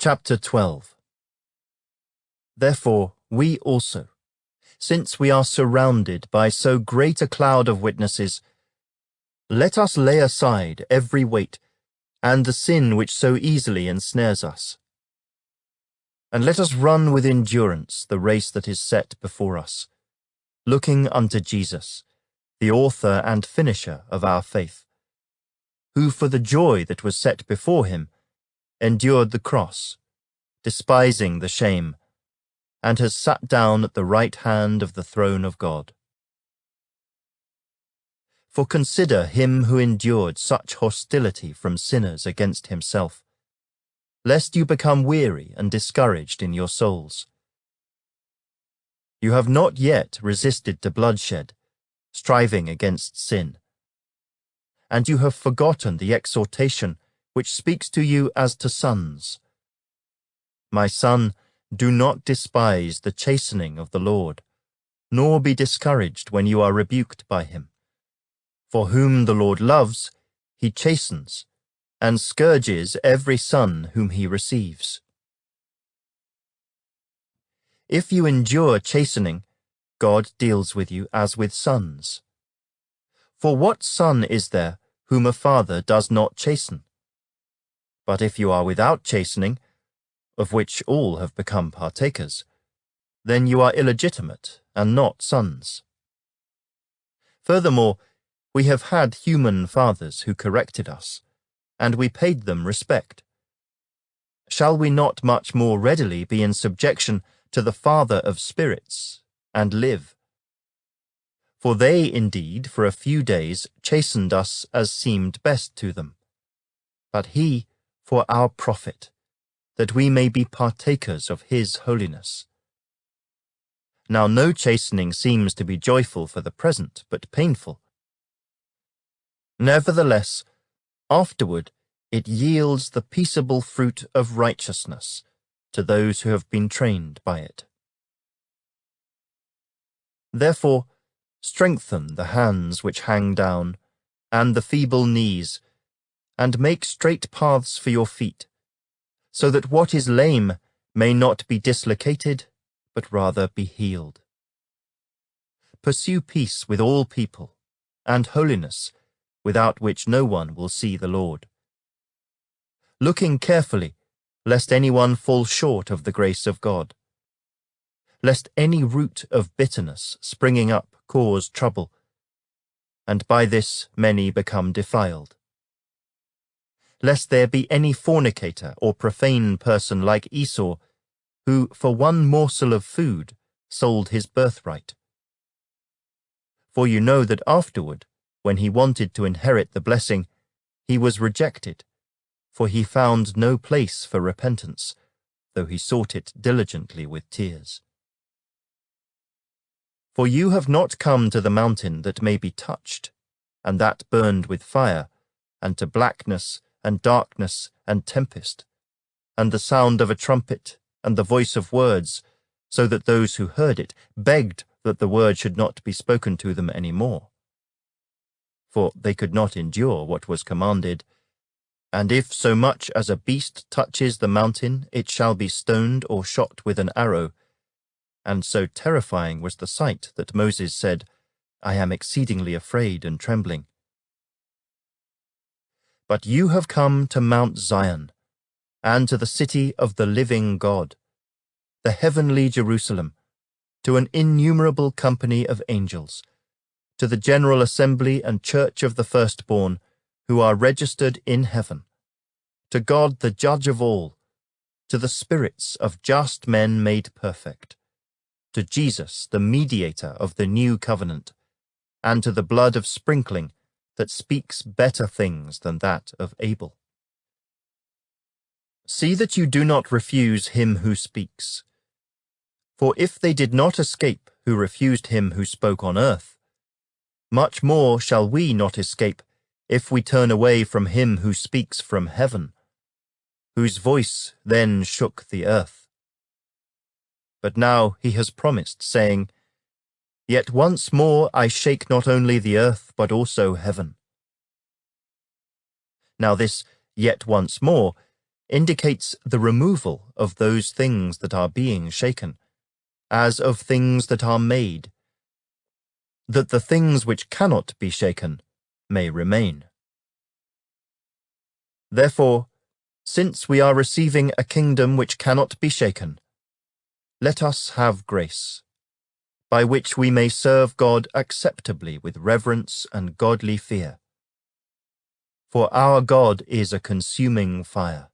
Chapter 12. Therefore we also, since we are surrounded by so great a cloud of witnesses, let us lay aside every weight and the sin which so easily ensnares us. And let us run with endurance the race that is set before us, looking unto Jesus, the author and finisher of our faith, who for the joy that was set before him endured the cross, despising the shame, and has sat down at the right hand of the throne of God. For consider him who endured such hostility from sinners against himself, lest you become weary and discouraged in your souls. You have not yet resisted to bloodshed, striving against sin. And you have forgotten the exhortation which speaks to you as to sons. My son, do not despise the chastening of the Lord, nor be discouraged when you are rebuked by him. For whom the Lord loves, he chastens, and scourges every son whom he receives. If you endure chastening, God deals with you as with sons. For what son is there whom a father does not chasten? But if you are without chastening, of which all have become partakers, then you are illegitimate and not sons. Furthermore, we have had human fathers who corrected us, and we paid them respect. Shall we not much more readily be in subjection to the Father of spirits, and live? For they indeed for a few days chastened us as seemed best to them, but he for our profit, that we may be partakers of his holiness. Now no chastening seems to be joyful for the present, but painful. Nevertheless, afterward it yields the peaceable fruit of righteousness to those who have been trained by it. Therefore, strengthen the hands which hang down, and the feeble knees, and make straight paths for your feet, so that what is lame may not be dislocated, but rather be healed. Pursue peace with all people, and holiness, without which no one will see the Lord. Looking carefully, lest anyone fall short of the grace of God, lest any root of bitterness springing up cause trouble, and by this many become defiled. Lest there be any fornicator or profane person like Esau, who for one morsel of food sold his birthright. For you know that afterward, when he wanted to inherit the blessing, he was rejected, for he found no place for repentance, though he sought it diligently with tears. For you have not come to the mountain that may be touched, and that burned with fire, and to blackness, and darkness, and tempest, and the sound of a trumpet, and the voice of words, so that those who heard it begged that the word should not be spoken to them any more. For they could not endure what was commanded, and if so much as a beast touches the mountain, it shall be stoned or shot with an arrow. And so terrifying was the sight that Moses said, I am exceedingly afraid and trembling. But you have come to Mount Zion, and to the city of the living God, the heavenly Jerusalem, to an innumerable company of angels, to the general assembly and church of the firstborn, who are registered in heaven, to God the judge of all, to the spirits of just men made perfect, to Jesus the mediator of the new covenant, and to the blood of sprinkling that speaks better things than that of Abel. See that you do not refuse him who speaks. For if they did not escape who refused him who spoke on earth, much more shall we not escape if we turn away from him who speaks from heaven, whose voice then shook the earth. But now he has promised, saying, Yet once more I shake not only the earth, but also heaven. Now this, yet once more, indicates the removal of those things that are being shaken, as of things that are made, that the things which cannot be shaken may remain. Therefore, since we are receiving a kingdom which cannot be shaken, let us have grace, by which we may serve God acceptably with reverence and godly fear. For our God is a consuming fire.